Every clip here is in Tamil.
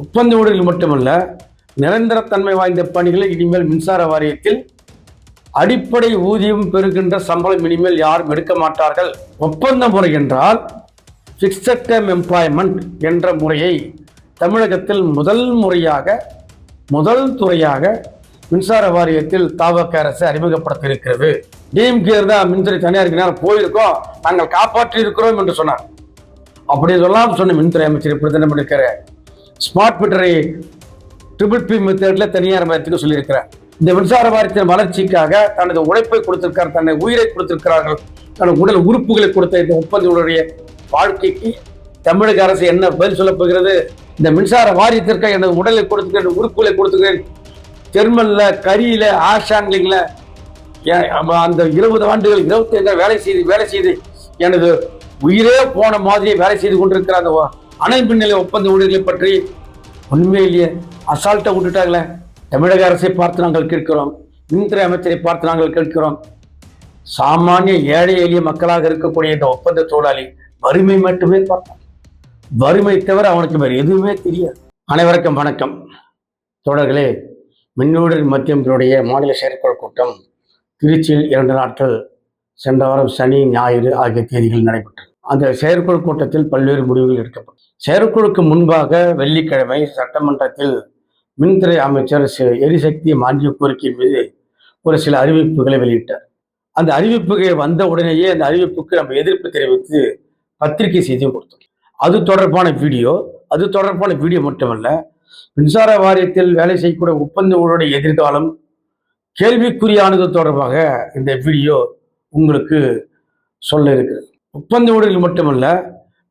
ஒப்பந்த ஊழியர்கள் மட்டுமல்ல, நிரந்தரத்தன்மை வாய்ந்த பணிகளை இனிமேல் மின்சார வாரியத்தில் அடிப்படை ஊதியம் பெறுகின்ற சம்பளம் இனிமேல் யாரும் எடுக்க மாட்டார்கள். ஒப்பந்த முறை என்றால் ஃபிக்ஸட் டேர்ம் எம்ப்ளாய்மெண்ட் என்ற முறையை தமிழகத்தில் முதல் துறையாக மின்சார வாரியத்தில் தவிக அரசு அறிமுகப்படுத்த இருக்கிறது. டிஎம்கே தான் மின்துறை தனியாருக்கு போயிருக்கோம், நாங்கள் காப்பாற்றி இருக்கிறோம் என்று சொன்னார். அப்படி சொல்லாமல் சொன்ன மின்துறை அமைச்சர் இப்படி தினம் இருக்கிற ஸ்மார்ட் மீட்டரை PPP மெத்தடில் தனியார் மயத்துக்கு சொல்லியிருக்கிறார். இந்த மின்சார வாரியத்தின் வளர்ச்சிக்காக தனது உழைப்பை கொடுத்திருக்கார், தன்னை உயிரை கொடுத்திருக்கிறார்கள், தனது உடல் உறுப்புகளை கொடுத்த இந்த ஒப்பந்தங்களுடைய வாழ்க்கைக்கு தமிழக அரசு என்ன பதில் சொல்ல போகிறது? இந்த மின்சார வாரியத்திற்கு எனது உடலை கொடுத்துக்கிறேன், உறுப்புகளை கொடுத்துக்கிறேன், தெர்மல்ல, கரியில, ஆஷான்லிங்ல அந்த 20 ஆண்டுகள் 25 வேலை செய்து எனது உயிரே போன மாதிரியே வேலை செய்து கொண்டிருக்கிற அந்த அணை மின்நிலை ஒப்பந்த ஊழியர்களை பற்றி உண்மையிலேயே அசால்ட்டை விட்டுட்டாங்களே. தமிழக அரசை பார்த்து நாங்கள் கேட்கிறோம், மின்துறை அமைச்சரை பார்த்து நாங்கள் கேட்கிறோம். சாமானிய ஏழை எளிய மக்களாக இருக்கக்கூடிய இந்த ஒப்பந்த தொழிலாளி வறுமை மட்டுமே பார்த்தான், வறுமை தவிர அவனுக்கு வேறு எதுவுமே தெரியாது. அனைவருக்கும் வணக்கம் தோழர்களே. மின்னூடல் மத்தியத்தினுடைய மாநில செயற்குழு கூட்டம் திருச்சியில் 2 நாட்கள் சென்ற வாரம் சனி ஞாயிறு ஆகிய தேதிகளில் நடைபெற்றது. அந்த செயற்குழு கூட்டத்தில் பல்வேறு முடிவுகள் எடுக்கப்பட்டது. செயற்குழுக்கு முன்பாக வெள்ளிக்கிழமை சட்டமன்றத்தில் மின்துறை அமைச்சர் எரிசக்தி மானிய கோரிக்கை மீது ஒரு சில அறிவிப்புகளை வெளியிட்டார். அந்த அறிவிப்புகள் வந்த உடனேயே அந்த அறிவிப்புக்கு நம்ம எதிர்ப்பு தெரிவித்து பத்திரிகை செய்தியும் கொடுத்தோம். அது தொடர்பான வீடியோ மட்டுமல்ல, மின்சார வாரியத்தில் வேலை செய்யக்கூடிய ஒப்பந்தங்களுடைய எதிர்காலம் கேள்விக்குறியானது தொடர்பாக இந்த வீடியோ உங்களுக்கு சொல்ல இருக்கிறது. ஒப்பந்த ஊழியர்கள் மட்டுமல்ல,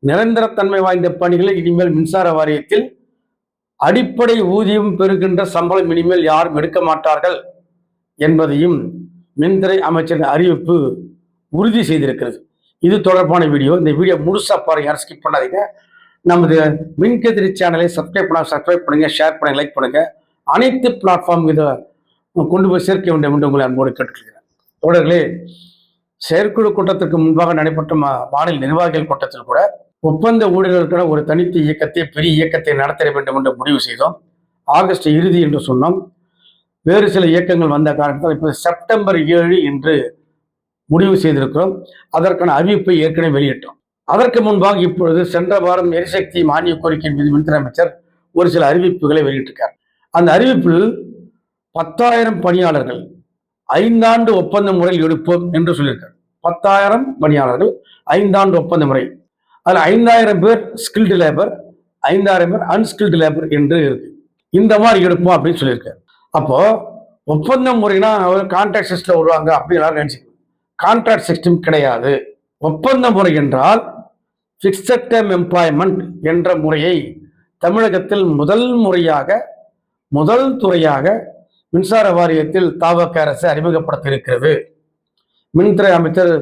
நிரந்தரத்தன்மை வாய்ந்த பணிகளை இனிமேல் மின்சார வாரியத்தில் அடிப்படை ஊதியம் பெறுகின்ற சம்பளம் இனிமேல் யாரும் எடுக்க மாட்டார்கள் என்பதையும் மின்துறை அமைச்சரின் அறிவிப்பு உறுதி செய்திருக்கிறது. இது தொடர்பான வீடியோ. இந்த வீடியோ முழுசா பாருங்க, யாரும் ஸ்கிப் பண்ணாதீங்க. நமது மின்கதிரி சேனலை சப்ஸ்கிரைப் பண்ணுங்க, ஷேர் பண்ணுங்க, லைக் பண்ணுங்க. அனைத்து பிளாட்ஃபார்ம் இதை கொண்டு போய் சேர்க்க வேண்டும் என்று உங்களை அன்போடு கேட்டுக்கிறேன். தோழர்களே, செயற்குழு கூட்டத்திற்கு முன்பாக நடைபெற்ற மாநில நிர்வாகிகள் கூட்டத்தில் கூட ஒப்பந்த ஊழியர்களுக்கான ஒரு தனித்த இயக்கத்தை, பெரிய இயக்கத்தை நடத்த வேண்டும் என்று முடிவு செய்தோம். ஆகஸ்ட் இறுதி என்று சொன்னோம். வேறு சில இயக்கங்கள் வந்த காரணத்தால் இப்போ செப்டம்பர் 7 என்று முடிவு செய்திருக்கிறோம். அதற்கான அறிவிப்பை ஏற்கனவே வெளியிட்டோம். அதற்கு முன்பாக இப்பொழுது சென்ற வாரம் எரிசக்தி மானிய கோரிக்கை மீது மின்துறை அமைச்சர் ஒரு சில அறிவிப்புகளை வெளியிட்டிருக்கார். அந்த அறிவிப்பில் 10,000 பணியாளர்கள் 5 ஆண்டு ஒப்பந்த முறையில் எடுப்போம் என்று சொல்லியிருக்கார். 10,000 பணியாளர்கள் 5 ஆண்டு ஒப்பந்த முறை. அதில் 5,000 பேர் ஸ்கில்டு லேபர், 5,000 பேர் அன்ஸ்கில்டு லேபர் என்று இருக்கு. இந்த மாதிரி எடுப்போம் அப்படின்னு சொல்லியிருக்காரு. அப்போ ஒப்பந்த முறைனா அவர் கான்ட்ராக்ட் சிஸ்டம் வருவாங்க அப்படின்னு எல்லாரும் நினைச்சுக்கணும். கான்ட்ராக்ட் சிஸ்டம் கிடையாது. ஒப்பந்த முறை என்றால் ஃபிக்ஸட் டேர்ம் எம்ப்ளாய்மெண்ட் என்ற முறையை தமிழகத்தில் முதல் துறையாக மின்சார வாரியத்தில் தவிக அரசு அறிமுகப்படுத்த இருக்கிறது. மின்துறை அமைச்சர்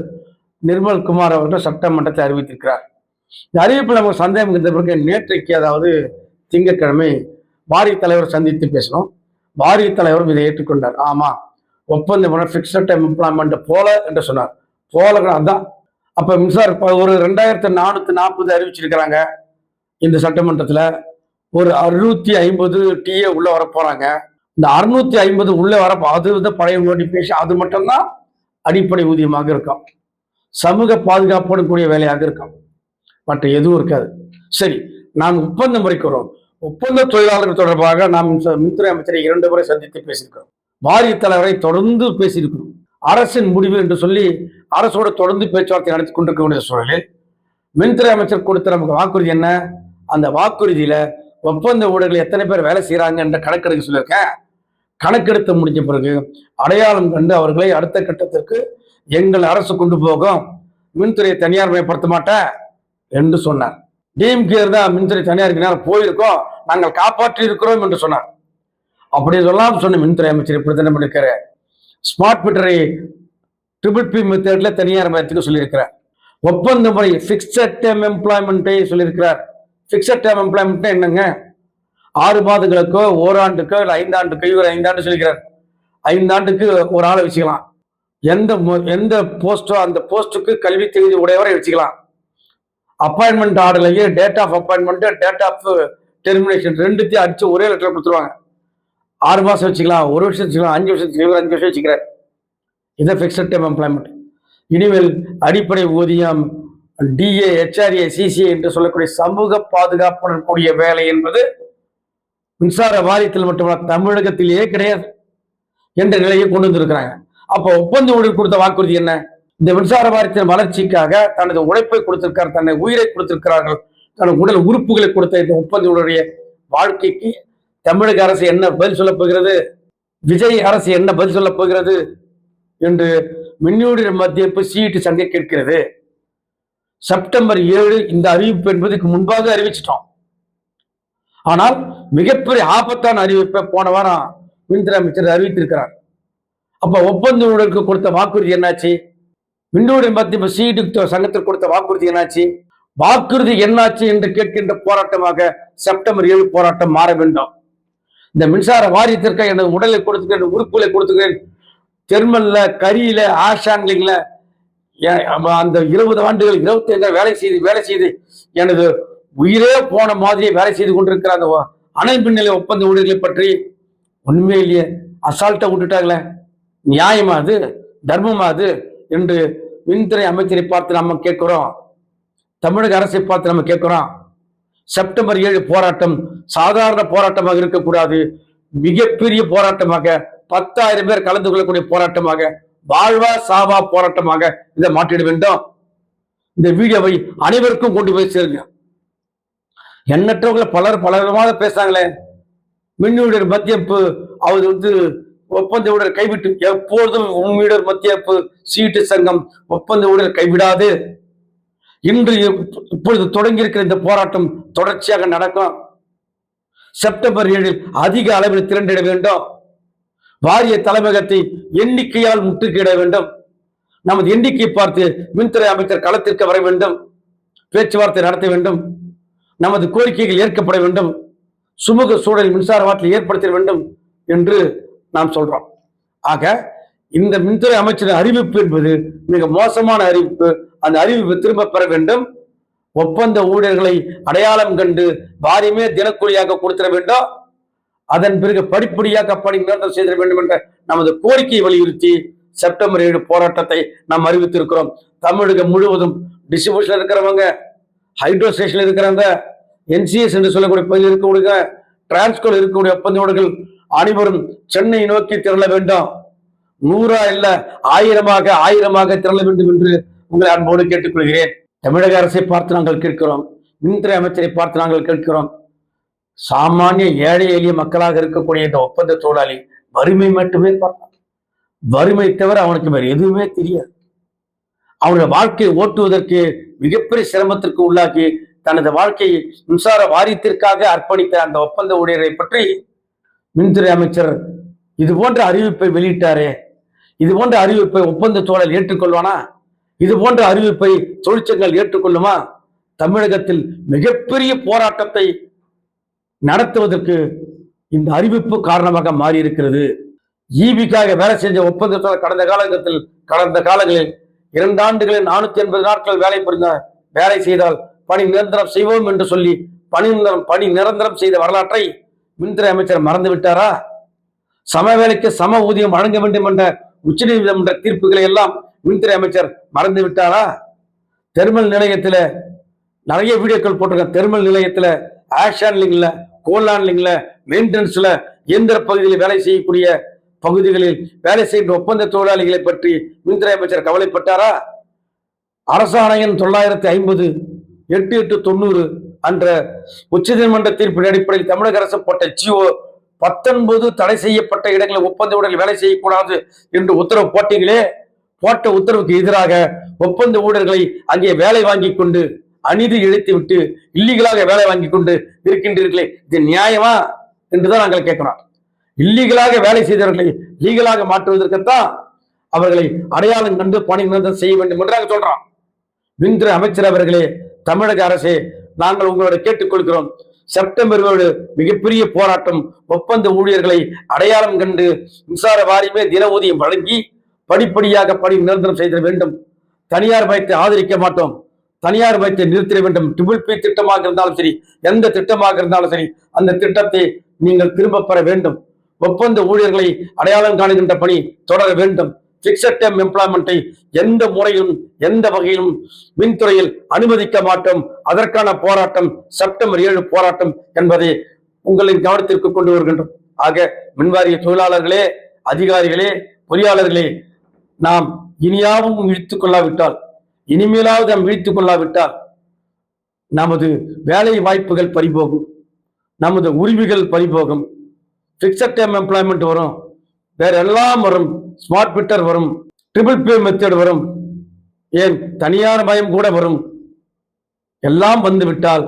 நிர்மல் குமார் அவர்கள் சட்டமன்றத்தை அறிவித்திருக்கிறார். இந்த அறிவிப்பில் நமக்கு சந்தேகம் இருந்த பிறகு நேற்றைக்கு, அதாவது திங்கட்கிழமை, வாரிய தலைவர் சந்தித்து பேசணும். வாரிய தலைவரும் இதை ஏற்றுக்கொண்டார். ஆமா, ஒப்பந்த முறை ஃபிக்ஸட் டைம் எம்ப்ளாய்மெண்ட் போல என்று சொன்னார். போல அதான். அப்ப மின்சார ஒரு 2,440 அறிவிச்சிருக்கிறாங்க. இந்த சட்டமன்றத்தில் ஒரு 650 டிஏ உள்ள வர போறாங்க. இந்த 650 உள்ள வர, அது பழைய நோட்டிபிகேஷன், அது மட்டும்தான் அடிப்படை ஊதியமாக இருக்கும், சமூக பாதுகாப்போடு கூடிய வேலையாக இருக்கும், மற்ற எதுவும் இருக்காது. சரி, நாம் ஒப்பந்த முறைக்கு வரும். ஒப்பந்த தொழிலாளர்கள் தொடர்பாக நாம் மின்துறை அமைச்சரை 2 முறை சந்தித்து பேசியிருக்கிறோம். வாரிய தலைவரை தொடர்ந்து பேசியிருக்கிறோம். அரசின் முடிவு என்று சொல்லி அரசோடு தொடர்ந்து பேச்சுவார்த்தை நடத்தி கொண்டிருக்க வேண்டிய சூழலில் மின்துறை அமைச்சர் கொடுத்த நமக்கு வாக்குறுதி என்ன? அந்த வாக்குறுதியில ஒப்பந்த ஊழியர்கள் எத்தனை பேர் வேலை செய்யறாங்க என்ற கணக்கெடுக்க சொல்லியிருக்கேன். கணக்கெடுத்து முடிஞ்ச பிறகு அடையாளம் கண்டு அவர்களை அடுத்த கட்டத்திற்கு எங்கள் அரசு கொண்டு போகும், மின்துறையை தனியார் மயப்படுத்த மாட்டேன் என்று சொன்னார். டிஎம்கே தான் மின்துறை தனியாருக்கு போயிருக்கோம், நாங்கள் காப்பாற்றி இருக்கிறோம் என்று சொன்னார். அப்படி சொல்லாமல் சொன்ன மின்துறை அமைச்சர் இப்படி தினம் இருக்கிற ஸ்மார்ட் மீட்டரை PPP மெத்தடில் தனியார் மயத்துக்கு சொல்லியிருக்கிறார். ஒப்பந்த முறை ஃபிக்ஸட் டேர்ம் எம்ப்ளாய்மெண்ட்டை சொல்லியிருக்கிறார். ஃபிக்ஸட் டேர்ம் எம்ப்ளாய்மெண்ட் என்னங்க? 6 மாதங்களுக்கோ, ஓராண்டுக்கோ, இல்லை 5 ஆண்டுக்கோ, இவர் 5 ஆண்டு சொல்லிக்கிறார். 5 ஆண்டுக்கு ஒரு ஆளை வச்சுக்கலாம். எந்த போஸ்டோ அந்த போஸ்டுக்கு கல்வி தகுதி உடையவரை வச்சுக்கலாம். அப்பாயின்மெண்ட் ஆர்டர்லயே date of appointment, date of termination ரெண்டுத்தையும் அடிச்சு ஒரே லெட்டர் கொடுத்துருவாங்க. 6 மாசம் வச்சுக்கலாம், 1 வருஷம் வச்சுக்கலாம், 5 வருஷம் வச்சுக்கலாம், 5 வருஷம் வச்சுக்கிறேன். இதை ஃபிக்ஸட் டைம் எம்ப்ளாய்மெண்ட். இனிமேல் அடிப்படை ஊதியம், டிஏ, ஹெச்ஆர்ஏ, சிசிஏ என்று சொல்லக்கூடிய சமூக பாதுகாப்புடன் கூடிய வேலை என்பது மின்சார வாரியத்தில் மட்டுமல்ல தமிழகத்திலேயே கிடையாது என்ற நிலையை கொண்டு வந்திருக்கிறாங்க. அப்போ ஒப்பந்த ஊழியர் கொடுத்த வாக்குறுதி என்ன? இந்த மின்சார வாரியத்தின் வளர்ச்சிக்காக தனது உழைப்பை கொடுத்திருக்கார், தன்னை உயிரை கொடுத்திருக்கிறார்கள், தனது உடல் உறுப்புகளை கொடுத்த இந்த ஒப்பந்த ஊழியருடைய வாழ்க்கைக்கு தமிழக அரசு என்ன பதில் சொல்லப் போகிறது, விஜய் அரசு என்ன பதில் சொல்லப் போகிறது என்று மின்னூழியர் மத்திய சிஇடி சங்கம் கேட்கிறது. செப்டம்பர் 7 இந்த அறிவிப்பு என்பதுக்கு முன்பாக அறிவிச்சிட்டோம். ஆனால் மிகப்பெரிய ஆபத்தான அறிவிப்பை போன வாரம் மின்துறை அமைச்சர் அறிவித்திருக்கிறார். அப்ப ஒப்பந்த ஊழியருக்கு கொடுத்த வாக்குறுதி என்னாச்சு? மின்னூழியர் மத்திய சிஇடி சங்கத்திற்கு கொடுத்த வாக்குறுதி என்னாச்சு? வாக்குறுதி என்னாச்சு என்று கேட்கின்ற போராட்டமாக செப்டம்பர் 7 போராட்டம் மாற வேண்டும். இந்த மின்சார வாரியத்திற்கு எனது உடலை கொடுத்துக்கிறேன், உறுப்புகளை கொடுத்துக்கிறேன், தெர்மல்ல, கரியில, ஆஷான்லிங்ல அந்த 20 ஆண்டுகள் 25 வேலை செய்து எனது உயிரே போன மாதிரி வேலை செய்து கொண்டிருக்கிற அந்த அனல் மின் நிலைய ஒப்பந்த ஊழியர்களை பற்றி ஒண்ணுமே இல்லையே, அசால்ட்டா விட்டுட்டாங்களே, நியாயமா அது, தர்மமா அது என்று மின்துறை அமைச்சரை பார்த்து நம்ம கேட்கிறோம், தமிழக அரசை பார்த்து நம்ம கேட்கிறோம். செப்டம்பர் 7 போராட்டம் சாதாரண போராட்டமாக இருக்கக்கூடாது, மிகப்பெரிய போராட்டமாக 10,000 பேர் கலந்து கொள்ளக்கூடிய போராட்டமாக, வாழ்வா சாவா போராட்டமாக இதை மாற்றிட வேண்டும். இந்த வீடியோவை அனைவருக்கும் கொண்டு போய் சேருங்க. எண்ணற்றவங்களை பல விதமாக பேசுறாங்களே. மின்னூழியர் மத்திய அவர் ஒப்பந்த ஊழியர் கைவிட்டு எப்பொழுதும் மின்னூழியர் மத்திய சிஇடி சங்கம் ஒப்பந்த ஊழியர் கைவிடாது. இன்று இப்பொழுது தொடங்கி இருக்கிற இந்த போராட்டம் தொடர்ச்சியாக நடக்கும். செப்டம்பர் 7 அதிக அளவில் திரண்டிட வேண்டும். வாரிய தலைமையகத்தை எண்ணிக்கையால் முற்றுகையிட வேண்டும். நமது எண்ணிக்கை பார்த்து மின்துறை அமைச்சர் களத்திற்கு வர வேண்டும், பேச்சுவார்த்தை நடத்த வேண்டும், நமது கோரிக்கைகள் ஏற்கப்பட வேண்டும், சுமூக சூழல் மின்சார வாரத்தில் ஏற்படுத்த வேண்டும் என்று நாம் சொல்றோம். ஆக இந்த மின்துறை அமைச்சரின் அறிவிப்பு என்பது மிக மோசமான அறிவிப்பு. அந்த அறிவிப்பு திரும்ப பெற வேண்டும். ஒப்பந்த ஊழியர்களை அடையாளம் கண்டு வாரியமே தினக்கூலியாக கொடுத்திட வேண்டும். அதன் பிறகு படிப்படியாக பணி நிரந்தரம் செய்திட வேண்டும் என்ற நமது கோரிக்கையை வலியுறுத்தி செப்டம்பர் 7 போராட்டத்தை நாம் அறிவித்திருக்கிறோம். தமிழகம் முழுவதும் டிஸ்ட்ரிபியூஷன் இருக்கிறவங்க, ஹைட்ரோ ஸ்டேஷன் இருக்கிறவங்க, என்சிஎஸ் என்று சொல்லக்கூடிய பகுதியில் இருக்கக்கூடிய டிரான்ஸ்கோல் இருக்கக்கூடிய ஒப்பந்த ஊழியர்கள் அனைவரும் சென்னை நோக்கி திரள வேண்டும். 100 இல்ல 1000 திரள வேண்டும் என்று உங்களை அன்போடு கேட்டுக்கொள்கிறேன். தமிழக அரசை பார்த்து நாங்கள் கேட்கிறோம், மின்துறை அமைச்சரை பார்த்து நாங்கள் கேட்கிறோம். சாமானிய ஏழை எளிய மக்களாக இருக்கக்கூடிய இந்த ஒப்பந்த தொழிலாளி வறுமை மட்டுமே பார்த்தான். வறுமை தவிர அவனுக்கு வேறு எதுவுமே தெரியாது. அவனுடைய வாழ்க்கையை ஓட்டுவதற்கு மிகப்பெரிய சிரமத்திற்கு உள்ளாக்கி தனது வாழ்க்கையை மின்சார வாரியத்திற்காக அர்ப்பணித்த அந்த ஒப்பந்த ஊழியரை பற்றி மின்துறை அமைச்சர் இது போன்ற அறிவிப்பை வெளியிட்டாரே, இது போன்ற அறிவிப்பை ஒப்பந்த தொழிலாளி ஏற்றுக்கொள்வானா? இது போன்ற அறிவிப்பை தொழிற்சங்கங்கள் ஏற்றுக்கொள்ளுமா? தமிழகத்தில் மிகப்பெரிய போராட்டத்தை நடத்துவதற்கு இந்த அறிவிப்பு காரணமாக மாறி இருக்கிறது. ஈபிக்காக வேலை செஞ்ச ஒப்பந்தத்தால் கடந்த காலங்களில் 2 ஆண்டுகளில் 480 நாட்கள் வேலை செய்தால் பணி நிரந்தரம் செய்வோம் என்று சொல்லி பணி நிரந்தரம் செய்த வரலாற்றை மின்துறை அமைச்சர் மறந்து விட்டாரா? சம வேலைக்கு சம ஊதியம் வழங்க வேண்டும் என்ற உச்சநீதிமன்ற தீர்ப்புகளை எல்லாம் மின்துறை அமைச்சர் மறந்து விட்டாரா? தெர்மல் நிலையத்துல நிறைய வீடியோக்கள் போட்டிருக்க. தெர்மல் நிலையத்துல ஆஷ் ஹேண்ட்லிங்ல, கோல் ஹேண்ட்லிங்ல, மெயின்டெனன்ஸ்ல, இயந்திர பகுதியில் வேலை செய்யக்கூடிய பகுதிகளில் வேலை செய்கின்ற ஒப்பந்த தொழிலாளிகளை பற்றி மின்துறை அமைச்சர் கவலைப்பட்டாரா? அரசாணையின் 950 8890 என்ற உச்சநீதிமன்ற தீர்ப்பின் அடிப்படையில் தமிழக அரசு போட்ட ஜிஓ 19 தடை செய்யப்பட்ட இடங்களில் ஒப்பந்த ஊழியர்கள் வேலை செய்யக்கூடாது என்று உத்தரவு போட்டீங்களே, போட்ட உத்தரவுக்கு எதிராக ஒப்பந்த ஊழியர்களை அங்கே வேலை வாங்கி கொண்டு அநீதி இழைத்து விட்டு இல்லீகலாக வேலை வாங்கி கொண்டு இருக்கின்றீர்களே, இது நியாயமா என்றுதான் நாங்கள் கேட்கிறோம். இல்லீகலாக வேலை செய்தவர்களை லீகலாக மாற்றுவதற்குத்தான் அவர்களை அடையாளம் கண்டு பணி நிரந்தரம் செய்ய வேண்டும் என்று நாங்கள் சொல்றோம். மின்துறை அமைச்சர் அவர்களே, தமிழக அரசே, நாங்கள் உங்களோட கேட்டுக்கொள்கிறோம். செப்டம்பர் 7 மிகப்பெரிய போராட்டம். ஒப்பந்த ஊழியர்களை அடையாளம் கண்டு மின்சார வாரியமே தின ஊதியம் வழங்கி படிப்படியாக பணி நிரந்தரம் செய்திட வேண்டும். தனியார் பயத்தை ஆதரிக்க மாட்டோம். தனியார் மையத்தை நிறுத்திட வேண்டும். PPP திட்டமாக இருந்தாலும் சரி, எந்த திட்டமாக இருந்தாலும் சரி, அந்த திட்டத்தை நீங்கள் திரும்ப பெற வேண்டும். ஒப்பந்த ஊழியர்களை அடையாளம் காணுகின்ற பணி தொடர வேண்டும். பிக்சட் டேர்ம் எம்ப்ளாய்மெண்ட்டை எந்த முறையிலும் எந்த வகையிலும் மின்துறையில் அனுமதிக்க மாட்டோம். அதற்கான போராட்டம் செப்டம்பர் 7 போராட்டம் என்பதை உங்களின் கவனத்திற்கு கொண்டு வருகின்றோம். ஆக மின்வாரிய தொழிலாளர்களே, அதிகாரிகளே, பொறியாளர்களே, நாம் இனியாவும் இழுத்துக் கொள்ளாவிட்டால், இனிமேலாவது நாம் இழுத்துக் கொள்ளாவிட்டால் நமது வேலை வாய்ப்புகள் பறிபோகும், நமது உரிமைகள் பறிபோகும். பிக்சட் டேர்ம் எம்ப்ளாய்மெண்ட் வரும், வேற எல்லாம் வரும், ஸ்மார்ட் மீட்டர் வரும், PPP மெத்தட் வரும், ஏன் தனியார் மயம் கூட வரும். எல்லாம் வந்துவிட்டால்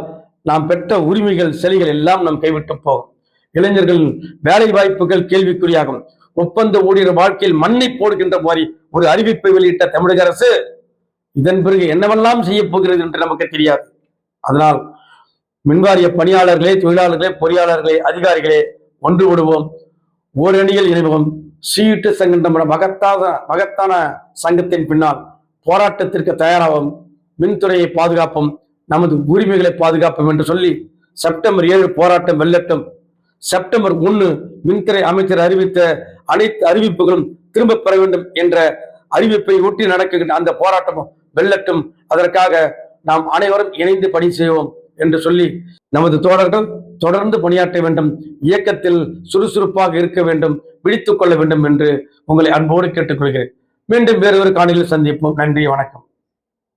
நாம் பெற்ற உரிமைகள் செலிகள் எல்லாம் நம் கைவிட்டு போகும். இளைஞர்கள் வேலை வாய்ப்புகள் கேள்விக்குறியாகும். ஒப்பந்த ஊழியர் வாழ்க்கையில் மண்ணை போடுகின்ற மாதிரி ஒரு அறிவிப்பை வெளியிட்ட தமிழக அரசு இதன் பிறகு என்னவெல்லாம் செய்ய போகிறது என்று நமக்கு தெரியாது. அதனால் மின்வாரிய பணியாளர்களே, தொழிலாளர்களே, பொறியாளர்களே, அதிகாரிகளே, ஒன்று விடுவோம், ஓரணியில் இணைவோம். சீட்டு சங்கம் மகத்தான சங்கத்தின் பின்னால் போராட்டத்திற்கு தயாராகும். மின்துறையை பாதுகாப்போம், நமது உரிமைகளை பாதுகாப்போம் என்று சொல்லி செப்டம்பர் 7 போராட்டம் வெல்லட்டும். செப்டம்பர் 1 மின்துறை அமைச்சர் அறிவித்த அனைத்து அறிவிப்புகளும் திரும்ப பெற வேண்டும் என்ற அறிவிப்பை ஒட்டி நடக்கின்ற அந்த போராட்டமும் வெல்லட்டும். அதற்காக நாம் அனைவரும் இணைந்து பணி செய்வோம் என்று சொல்லி நமது தோழர்கள் தொடர்ந்து பணியாற்ற வேண்டும், இயக்கத்தில் சுறுசுறுப்பாக இருக்க வேண்டும், விழித்துக் கொள்ள வேண்டும் என்று உங்களை அன்போடு கேட்டுக்கொள்கிறேன். மீண்டும் வேறொரு காணொளியில் சந்திப்போம். நன்றி, வணக்கம்.